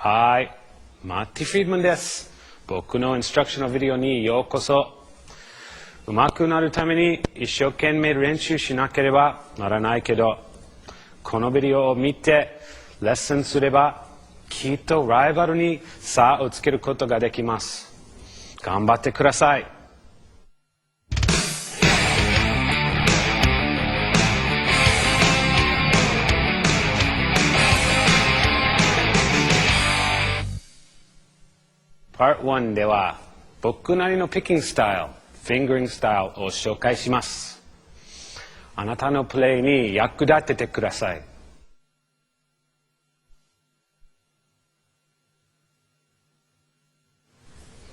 はい、マーティ・フリードマンです。僕のインストラクションのビデオにようこそ。うまくなるために一生懸命練習しなければならないけど、このビデオを見てレッスンすればきっとライバルに差をつけることができます。頑張ってください。Part 1では僕なりのピッキングスタイル、フィンガリングスタイルを紹介します。あなたのプレイに役立ててください。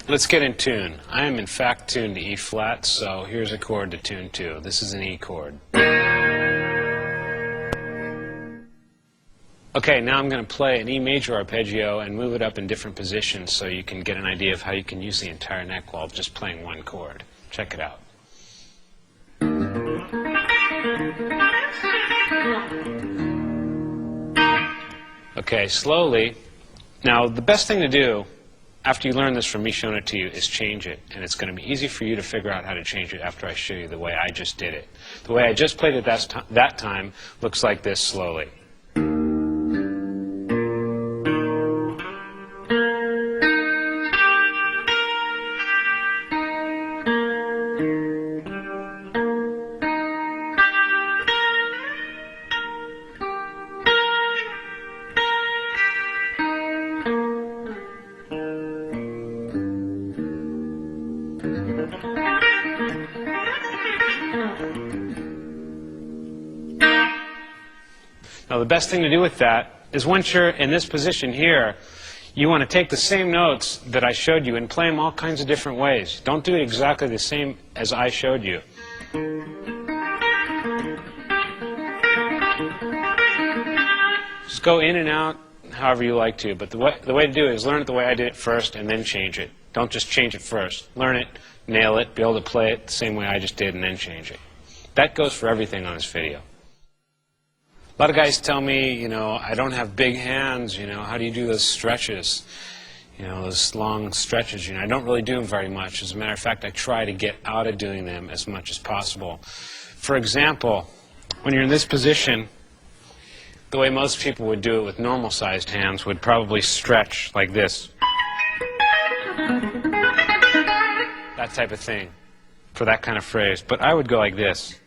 Let's get in tune. I am in fact tuned to E flat, so here's a chord to tune to. This is an E chord. Okay, now I'm going to play an E major arpeggio and move it up in different positions so you can get an idea of how you can use the entire neck while just playing one chord. Check it out. Okay, slowly. Now, the best thing to do after you learn this from me showing it to you is change it. And it's going to be easy for you to figure out how to change it after I show you the way I just did it. The way I just played it that time looks like this slowly. Now the best thing to do with that is once you're in this position here, you want to take the same notes that I showed you and play them all kinds of different ways. Don't do it exactly the same as I showed you. Just go in and out however you like to, but the way to do it is learn it the way I did it first and then change it. Don't just change it first. Learn it, nail it, be able to play it the same way I just did and then change it. That goes for everything on this video. A lot of guys tell me, I don't have big hands, how do you do those stretches? Those long stretches, I don't really do them very much. As a matter of fact, I try to get out of doing them as much as possible. For example, when you're in this position, the way most people would do it with normal-sized hands would probably stretch like this. That type of thing, for that kind of phrase. But I would go like this.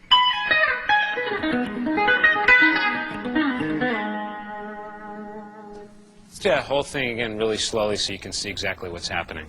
Let's do that whole thing again really slowly so you can see exactly what's happening.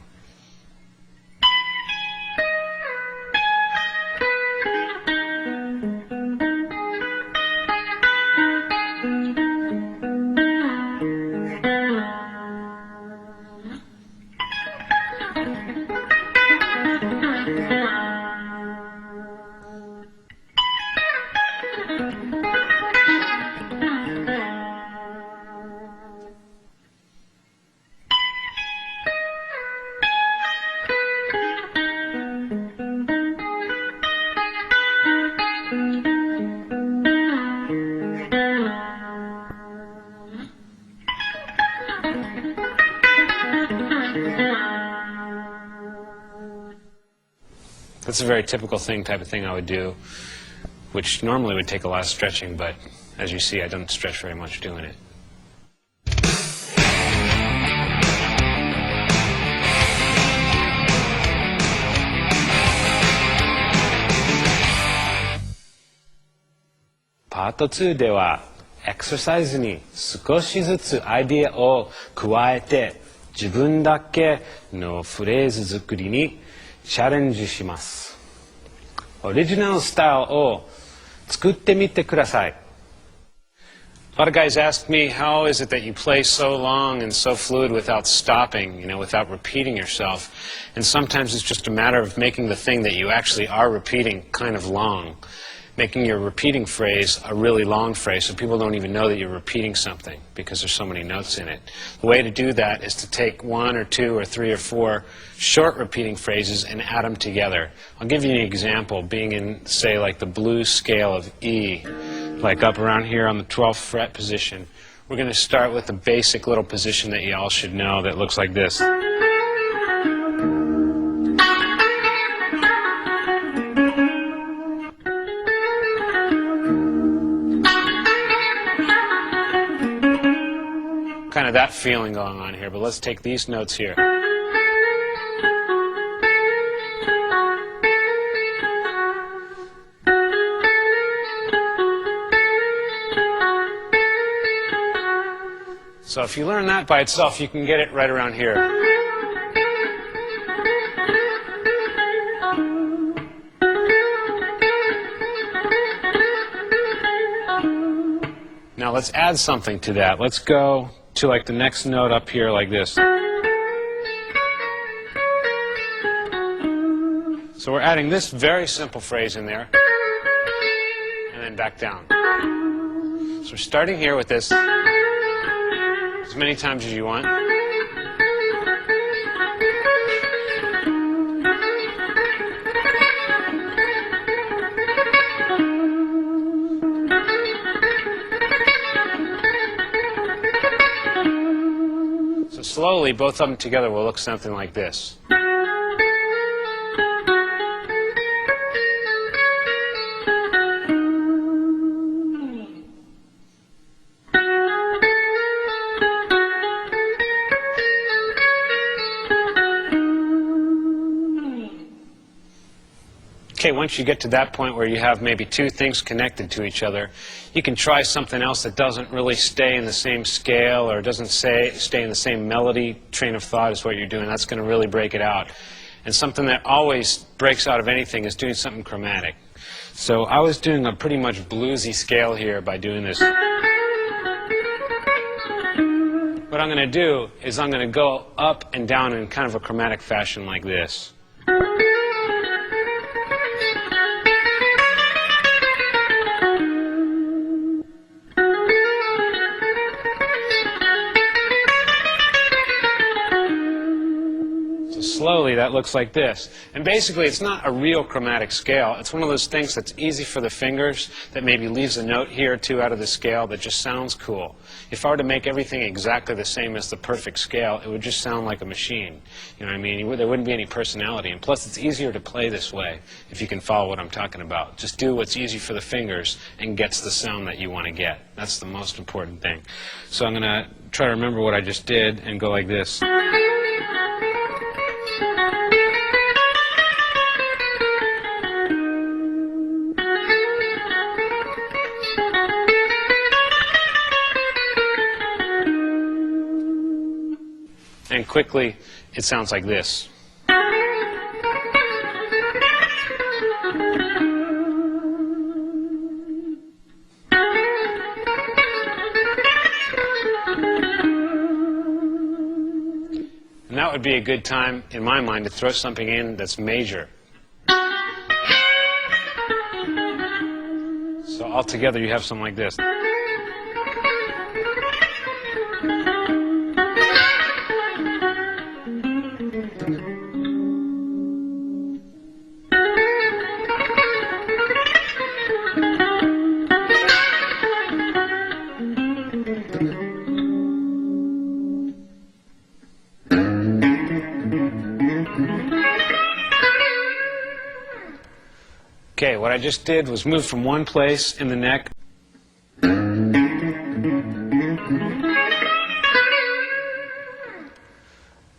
That's a very typical type of thing I would do, which normally would take a lot of stretching, but as you see, I don't stretch very much doing it. Part 2ではエクササイズに少しずつアイデアを加えて自分だけのフレーズ作りにチャレンジします。オリジナルスタイルを作ってみてください。A lot of guys ask me, how is it that you play so long and so fluid without stopping, without repeating yourself? And sometimes it's just a matter of making the thing that you actually are repeating kind of long. Making your repeating phrase a really long phrase so people don't even know that you're repeating something because there's so many notes in it. The way to do that is to take 1 or 2 or 3 or 4 short repeating phrases and add them together. I'll give you an example, being in, say, like the blues scale of E, like up around here on the 12th fret position. We're going to start with a basic little position that you all should know that looks like this. Kind of that feeling going on here, but let's take these notes here. So if you learn that by itself, you can get it right around here. Now let's add something to that. Let's go to like the next note up here like this. So we're adding this very simple phrase in there and then back down. So we're starting here with this as many times as you want. Slowly, both of them together will look something like this. Okay, once you get to that point where you have maybe 2 things connected to each other, you can try something else that doesn't really stay in the same scale or doesn't stay in the same melody train of thought as what you're doing. That's going to really break it out. And something that always breaks out of anything is doing something chromatic. So I was doing a pretty much bluesy scale here by doing this. What I'm going to do is I'm going to go up and down in kind of a chromatic fashion like this. Slowly, that looks like this. And basically, it's not a real chromatic scale. It's one of those things that's easy for the fingers, that maybe leaves a note here or 2 out of the scale that just sounds cool. If I were to make everything exactly the same as the perfect scale, it would just sound like a machine. You know what I mean? There wouldn't be any personality. And plus, it's easier to play this way, if you can follow what I'm talking about. Just do what's easy for the fingers and gets the sound that you want to get. That's the most important thing. So I'm going to try to remember what I just did and go like this. And quickly, it sounds like this. And that would be a good time, in my mind, to throw something in that's major. So altogether, you have something like this. Okay, what I just did was move from one place in the neck.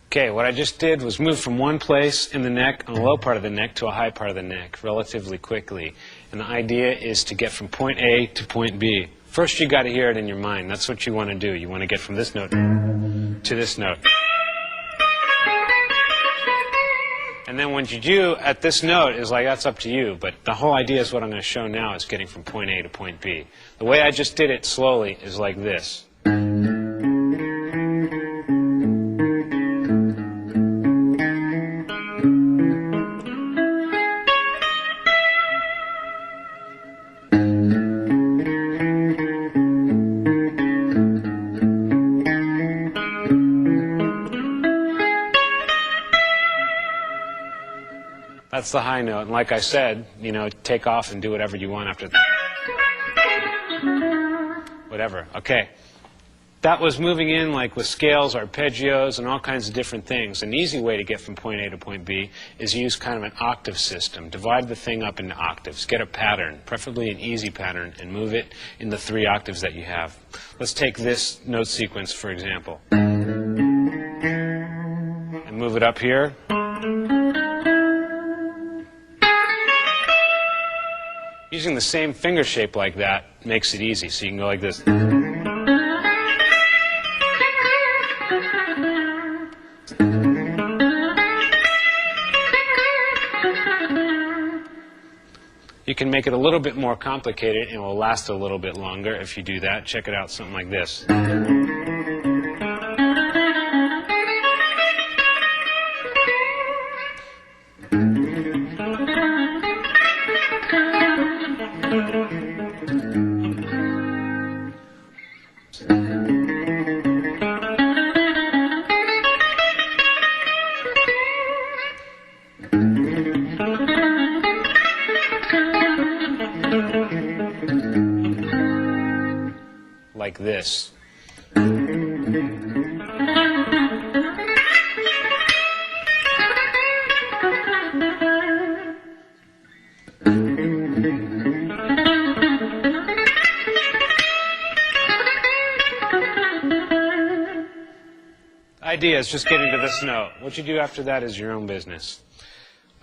Okay, what I just did was move from one place in the neck, on the low part of the neck, to a high part of the neck relatively quickly. And the idea is to get from point A to point B. First, you got to hear it in your mind. That's what you want to do. You want to get from this note to this note. And then what you do at this note is like, that's up to you, but the whole idea is what I'm going to show now is getting from point A to point B. The way I just did it slowly is like this. That's the high note, and like I said, you know, take off and do whatever you want after that. Whatever, okay. That was moving in like with scales, arpeggios, and all kinds of different things. An easy way to get from point A to point B is use kind of an octave system. Divide the thing up into octaves. Get a pattern, preferably an easy pattern, and move it in the 3 octaves that you have. Let's take this note sequence, for example. And move it up here. Using the same finger shape like that makes it easy, so you can go like this. You can make it a little bit more complicated and it will last a little bit longer if you do that. Check it out, something like this. Like this. The idea is just getting to this note. What you do after that is your own business.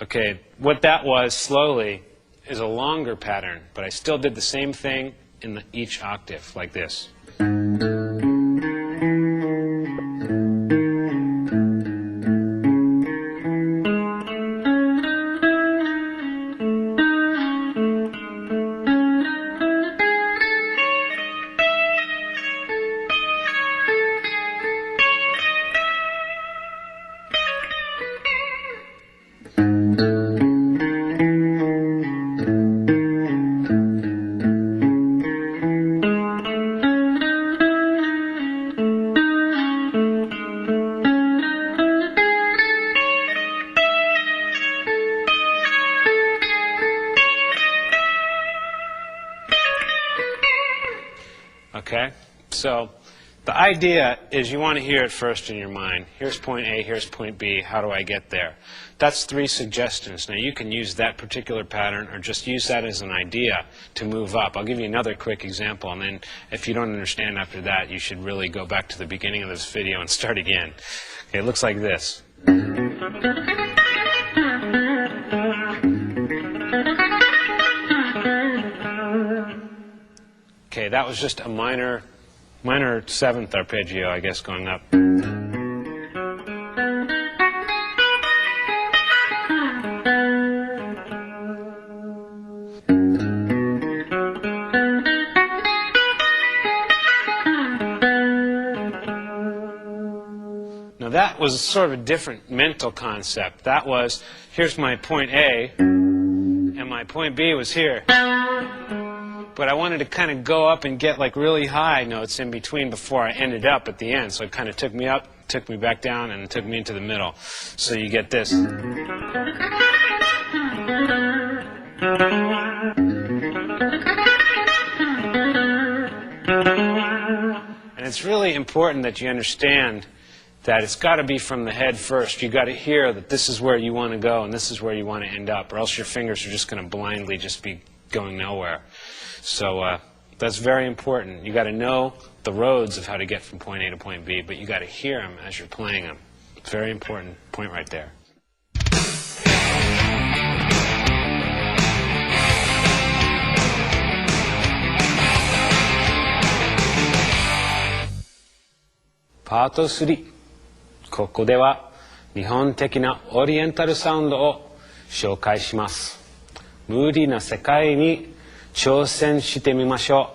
Okay, what that was slowly is a longer pattern, but I still did the same thing in each octave, like this. Okay? So the idea is you want to hear it first in your mind. Here's point A, here's point B, how do I get there? That's 3 suggestions. Now you can use that particular pattern or just use that as an idea to move up. I'll give you another quick example, and then if you don't understand after that, you should really go back to the beginning of this video and start again. Okay, it looks like this. Okay, that was just a minor 7th arpeggio, I guess, going up. Now that was sort of a different mental concept. That was, here's my point A, and my point B was here. But I wanted to kind of go up and get like really high notes in between before I ended up at the end. So it kind of took me up, took me back down, and took me into the middle. So you get this. And it's really important that you understand that it's got to be from the head first. You've got to hear that this is where you want to go and this is where you want to end up, or else your fingers are just going to blindly just be going nowhere. So that's very important. You've got to know the roads of how to get from point A to point B, but you've got to hear them as you're playing them. Very important point right there. Part 3. ここでは日本的なオリエンタルサウンドを紹介します。無理な世界に挑戦してみましょ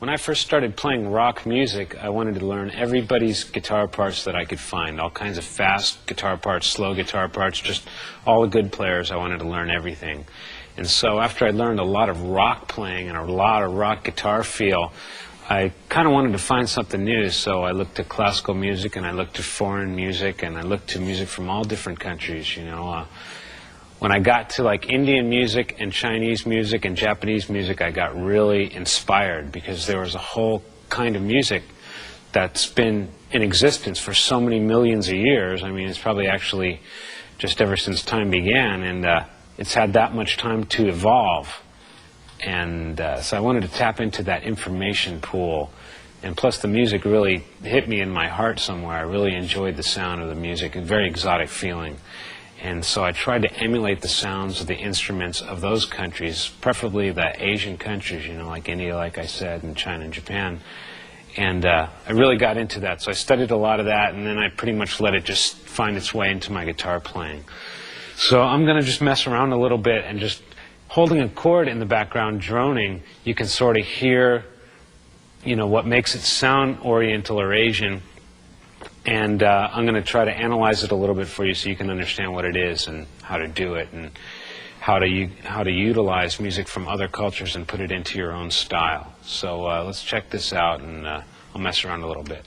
う。When I first started playing rock music, I wanted to learn everybody's guitar parts that I could find, all kinds of fast guitar parts, slow guitar parts, just all the good players. I wanted to learn everything. And so after I learned a lot of rock playing and a lot of rock guitar feel, I kind of wanted to find something new, so I looked at classical music and I looked at foreign music and I looked to music from all different countries, you know. When I got to like Indian music and Chinese music and Japanese music, I got really inspired because there was a whole kind of music that's been in existence for so many millions of years. I mean, it's probably actually just ever since time began, and it's had that much time to evolve. And so I wanted to tap into that information pool. And plus the music really hit me in my heart somewhere. I really enjoyed the sound of the music, a very exotic feeling. And so I tried to emulate the sounds of the instruments of those countries, preferably the Asian countries, you know, like India, like I said, and China and Japan. And I really got into that. So I studied a lot of that, and then I pretty much let it just find its way into my guitar playing. So I'm going to just mess around a little bit and just holding a chord in the background, droning, you can sort of hear, you know, what makes it sound Oriental or Asian. And I'm going to try to analyze it a little bit for you so you can understand what it is and how to do it and how to utilize music from other cultures and put it into your own style. So let's check this out, and I'll mess around a little bit.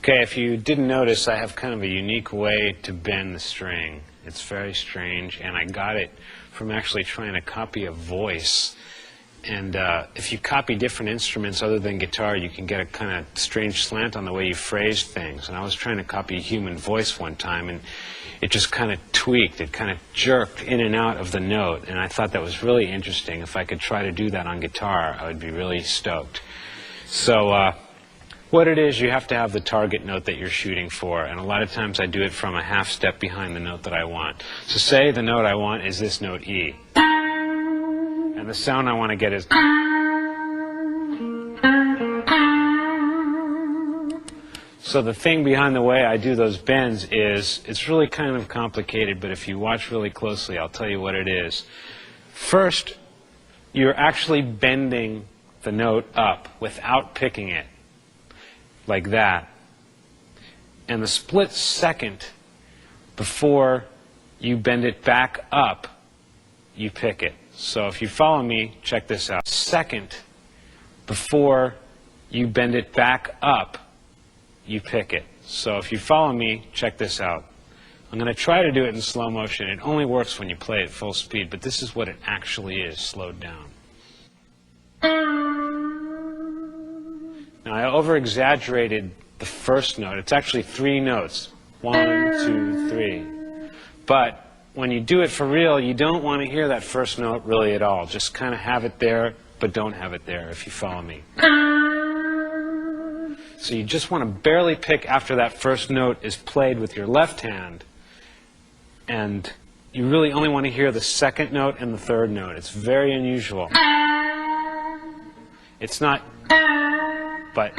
Okay, if you didn't notice, I have kind of a unique way to bend the string. It's very strange, and I got it from actually trying to copy a voice. And if you copy different instruments other than guitar, you can get a kind of strange slant on the way you phrase things. And I was trying to copy a human voice one time, and it just kind of tweaked. It kind of jerked in and out of the note. And I thought that was really interesting. If I could try to do that on guitar, I would be really stoked. So what it is, you have to have the target note that you're shooting for. And a lot of times I do it from a half step behind the note that I want. So say the note I want is this note E. And the sound I want to get is... So the thing behind the way I do those bends is, it's really kind of complicated, but if you watch really closely, I'll tell you what it is. First, you're actually bending the note up without picking it, like that. And the split second before you bend it back up, you pick it. So if you follow me, check this out. Second before you bend it back up, you pick it. So if you follow me, check this out. I'm going to try to do it in slow motion. It only works when you play at full speed, but this is what it actually is, slowed down. Now, I over-exaggerated the first note. It's actually 3 notes. 1, 2, 3. But when you do it for real, you don't want to hear that first note really at all. Just kind of have it there, but don't have it there, if you follow me. So you just want to barely pick after that first note is played with your left hand, and you really only want to hear the second note and the third note. It's very unusual. It's not, but.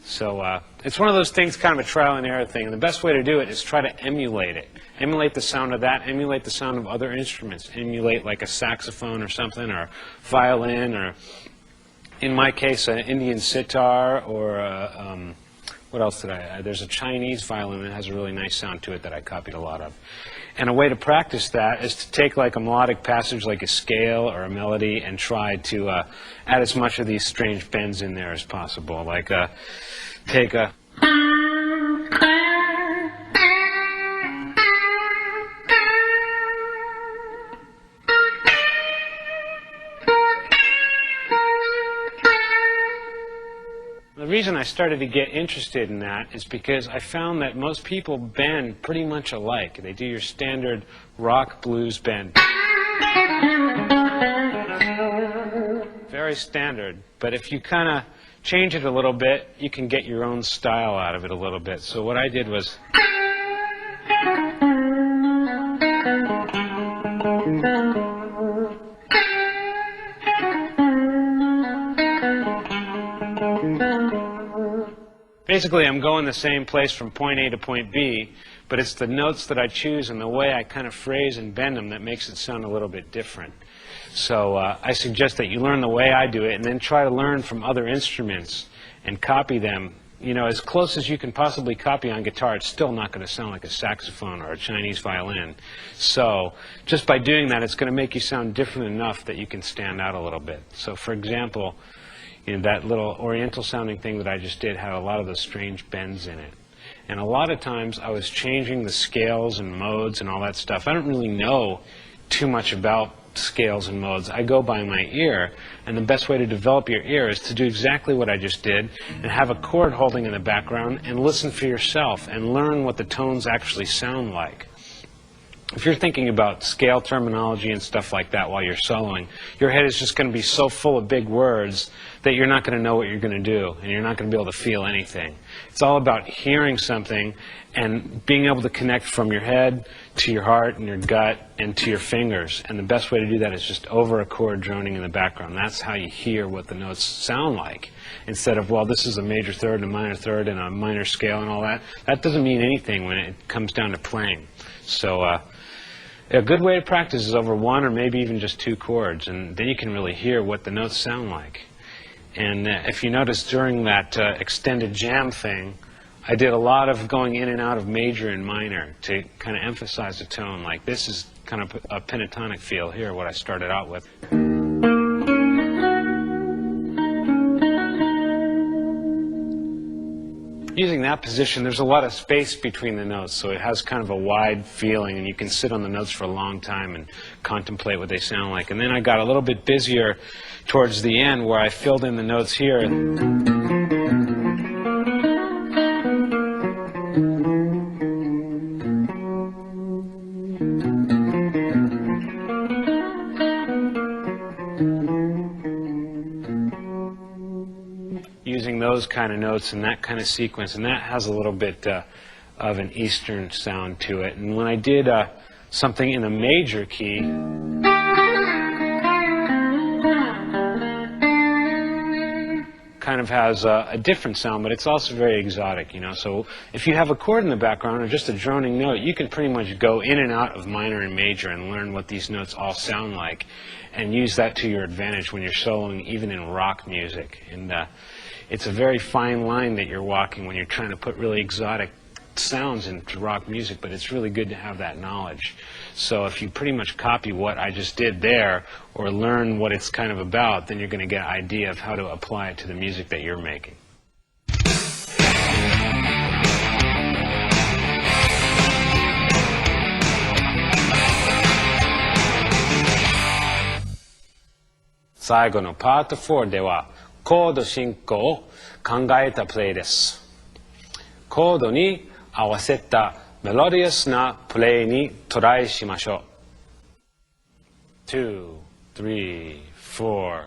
So it's one of those things, kind of a trial and error thing. And the best way to do it is try to emulate it. Emulate the sound of that. Emulate the sound of other instruments. Emulate like a saxophone or something, or violin, or in my case, an Indian sitar, or what else did there's a Chinese violin that has a really nice sound to it that I copied a lot of. And a way to practice that is to take like a melodic passage, like a scale or a melody, and try to add as much of these strange bends in there as possible. Like take a... The reason I started to get interested in that is because I found that most people bend pretty much alike. They do your standard rock blues bend. Very standard. But if you kind of change it a little bit, you can get your own style out of it a little bit. So what I did was... Basically, I'm going the same place from point A to point B, but it's the notes that I choose and the way I kind of phrase and bend them that makes it sound a little bit different. So I suggest that you learn the way I do it and then try to learn from other instruments and copy them. You know, as close as you can possibly copy on guitar, it's still not going to sound like a saxophone or a Chinese violin. So just by doing that, it's going to make you sound different enough that you can stand out a little bit. So for example, you know, that little oriental sounding thing that I just did had a lot of those strange bends in it. And a lot of times I was changing the scales and modes and all that stuff. I don't really know too much about scales and modes. I go by my ear, and the best way to develop your ear is to do exactly what I just did and have a chord holding in the background and listen for yourself and learn what the tones actually sound like. If you're thinking about scale terminology and stuff like that while you're soloing, your head is just going to be so full of big words that you're not going to know what you're going to do, and you're not going to be able to feel anything. It's all about hearing something and being able to connect from your head to your heart and your gut and to your fingers. And the best way to do that is just over a chord droning in the background. That's how you hear what the notes sound like. Instead of, well, this is a major third and a minor third and a minor scale and all that. That doesn't mean anything when it comes down to playing. So a good way to practice is over one or maybe even just two chords, and then you can really hear what the notes sound like. And if you notice during that extended jam thing, I did a lot of going in and out of major and minor to kind of emphasize the tone. Like this is kind of a pentatonic feel here, what I started out with. Using that position, there's a lot of space between the notes, so it has kind of a wide feeling, and you can sit on the notes for a long time and contemplate what they sound like. And then I got a little bit busier towards the end where I filled in the notes here. Using those kind of notes and that kind of sequence, and that has a little bit of an Eastern sound to it. And when I did something in a major key, kind of has a different sound, but it's also very exotic, you know. So if you have a chord in the background or just a droning note, you can pretty much go in and out of minor and major and learn what these notes all sound like and use that to your advantage when you're soloing, even in rock music. And it's a very fine line that you're walking when you're trying to put really exotic sounds into rock music, but it's really good to have that knowledge. So if you pretty much copy what I just did there or learn what it's kind of about, then you're going to get an idea of how to apply it to the music that you're making. Saigo no Part 4ではコード進行を考えたプレイです。コードに合わせたメロディアスなプレイにトライしましょう。2, 3, 4.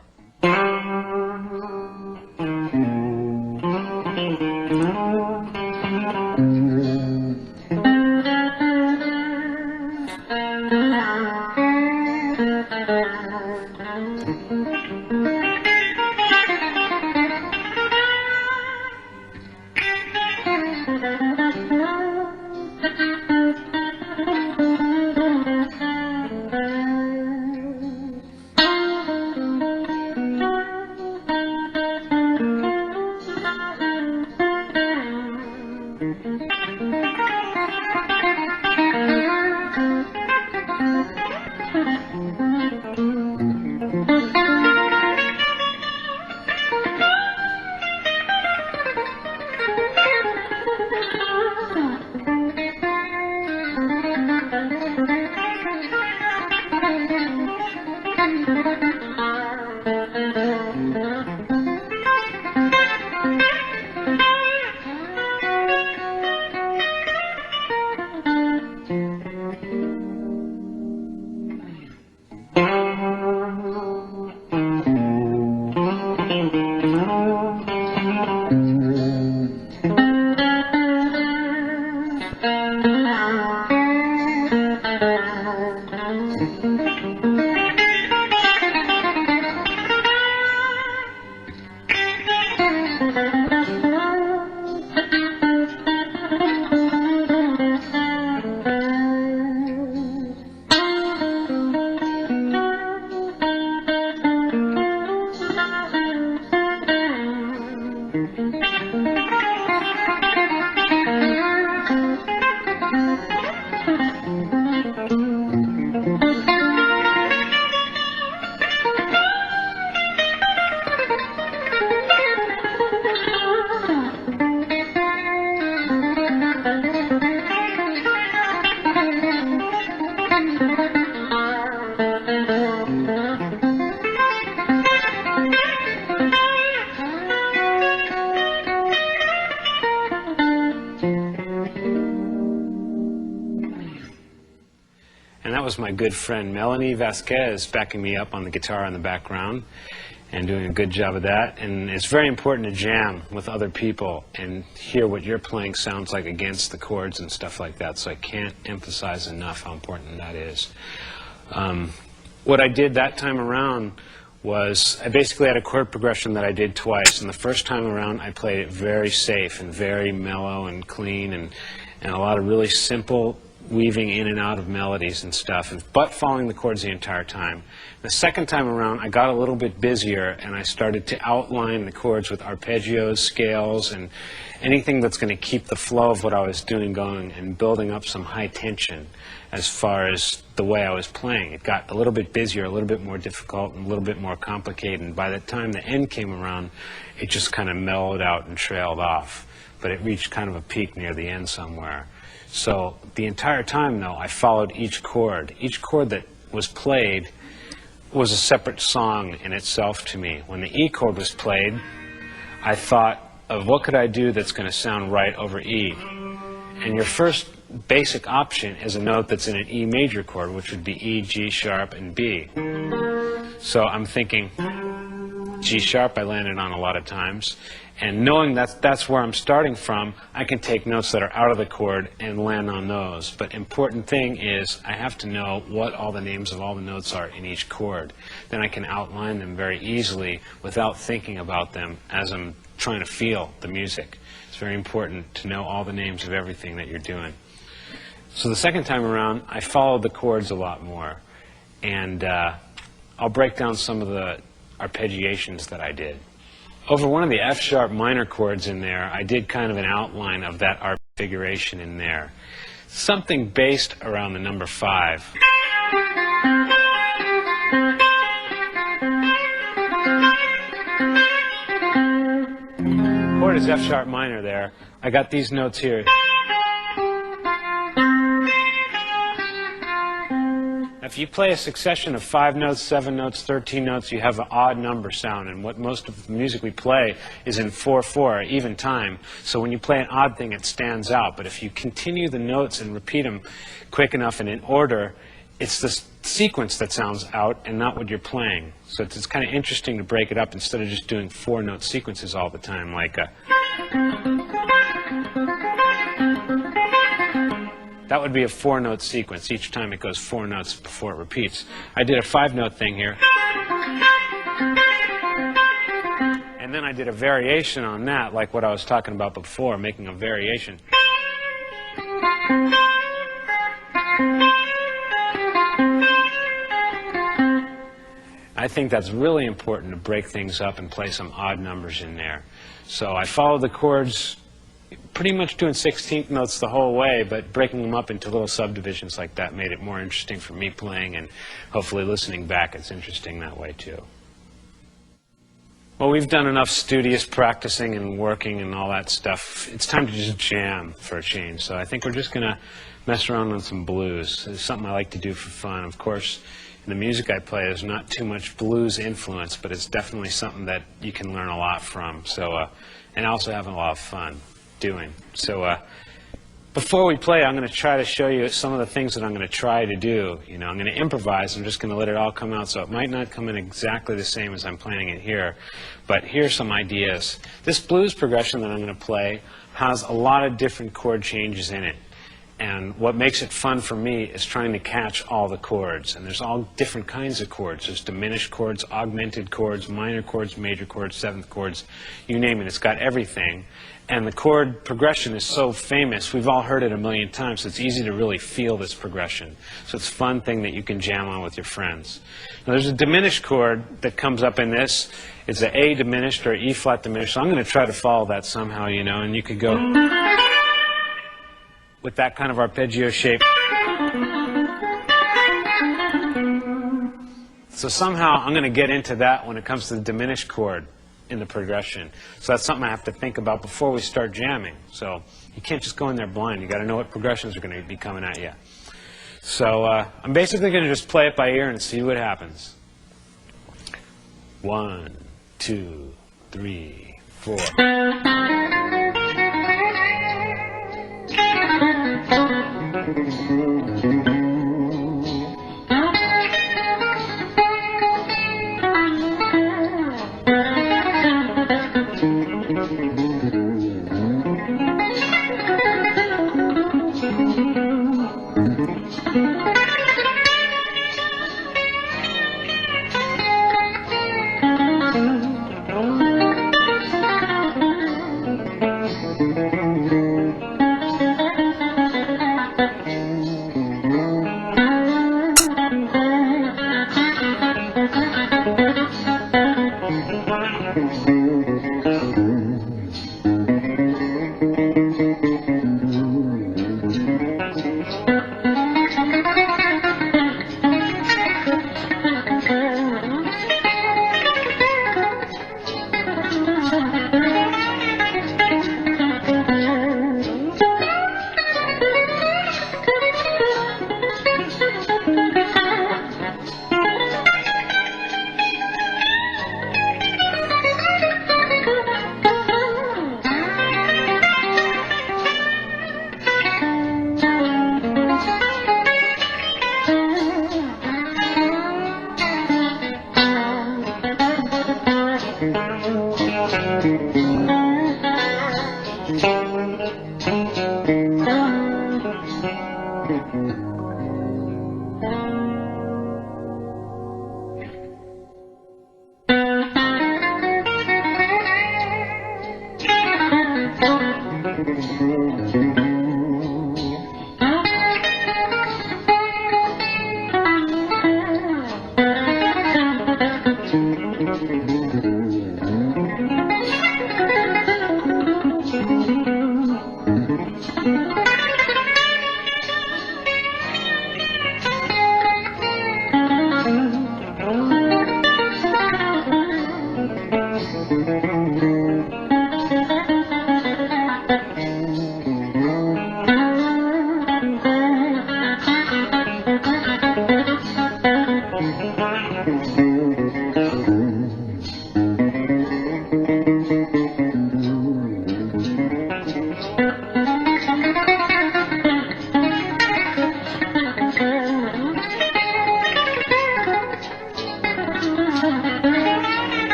And that was my good friend Melanie Vasquez backing me up on the guitar in the background and doing a good job of that. And it's very important to jam with other people and hear what you're playing sounds like against the chords and stuff like that. So I can't emphasize enough how important that is. What I did that time around was I basically had a chord progression that I did twice. And the first time around I played it very safe and very mellow and clean and a lot of really simple weaving in and out of melodies and stuff, but following the chords the entire time. The second time around, I got a little bit busier, and I started to outline the chords with arpeggios, scales, and anything that's going to keep the flow of what I was doing going and building up some high tension as far as the way I was playing. It got a little bit busier, a little bit more difficult, and a little bit more complicated, and by the time the end came around, it just kind of mellowed out and trailed off. But it reached kind of a peak near the end somewhere. So the entire time, though, I followed each chord. Each chord that was played was a separate song in itself to me. When the E chord was played, I thought of what could I do that's going to sound right over E. And your first basic option is a note that's in an E major chord, which would be E, G sharp, and B. So I'm thinking G sharp I landed on a lot of times. And knowing that's where I'm starting from, I can take notes that are out of the chord and land on those. But important thing is I have to know what all the names of all the notes are in each chord. Then I can outline them very easily without thinking about them as I'm trying to feel the music. It's very important to know all the names of everything that you're doing. So the second time around, I followed the chords a lot more. And I'll break down some of the arpeggiations that I did. Over one of the F sharp minor chords in there, I did kind of an outline of that arp configuration in there. Something based around the number 5. Chord is F sharp minor there. I got these notes here. If you play a succession of 5 notes, 7 notes, 13 notes, you have an odd number sound. And what most of the music we play is in 4/4, even time. So when you play an odd thing, it stands out. But if you continue the notes and repeat them quick enough and in order, it's the sequence that sounds out and not what you're playing. So it's kind of interesting to break it up instead of just doing 4-note sequences all the time, like a... That would be a 4-note sequence. Each time it goes 4 notes before it repeats. I did a 5-note thing here. And then I did a variation on that, like what I was talking about before, making a variation. I think that's really important to break things up and play some odd numbers in there. So I followed the chords, pretty much doing 16th notes the whole way, but breaking them up into little subdivisions like that made it more interesting for me playing, and hopefully listening back it's interesting that way too. Well, we've done enough studious practicing and working and all that stuff. It's time to just jam for a change. So I think we're just going to mess around on some blues. It's something I like to do for fun. Of course, in the music I play, there's not too much blues influence, but it's definitely something that you can learn a lot from. So, and also having a lot of fun doing. So before we play, I'm going to try to show you some of the things that I'm going to try to do. You know, I'm going to improvise. I'm just going to let it all come out, so it might not come in exactly the same as I'm playing it here. But here's some ideas. This blues progression that I'm going to play has a lot of different chord changes in it. And what makes it fun for me is trying to catch all the chords. And there's all different kinds of chords. There's diminished chords, augmented chords, minor chords, major chords, seventh chords, you name it. It's got everything. And the chord progression is so famous, we've all heard it a million times, so it's easy to really feel this progression. So it's a fun thing that you can jam on with your friends. Now there's a diminished chord that comes up in this. It's an A diminished or E flat diminished. So I'm going to try to follow that somehow, you know, and you could go with that kind of arpeggio shape. So somehow I'm going to get into that when it comes to the diminished chord in the progression. So that's something I have to think about before we start jamming. So you can't just go in there blind. You got to know what progressions are going to be coming at you. So I'm basically going to just play it by ear and see what happens. 1, 2, 3, 4.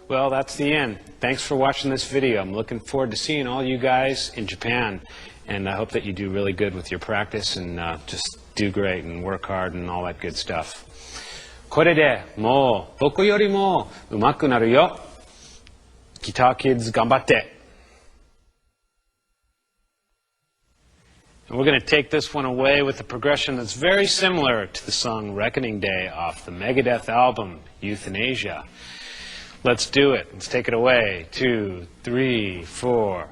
Well, that's the end. Thanks for watching this video. I'm looking forward to seeing all you guys in Japan. And I hope that you do really good with your practice and just do great and work hard and all that good stuff. これでもう僕よりも上手くなるよ。Guitar kids 頑張って。And we're going to take this one away with a progression that's very similar to the song Reckoning Day off the Megadeth album Euthanasia. Let's do it. Let's take it away. 2, 3, 4.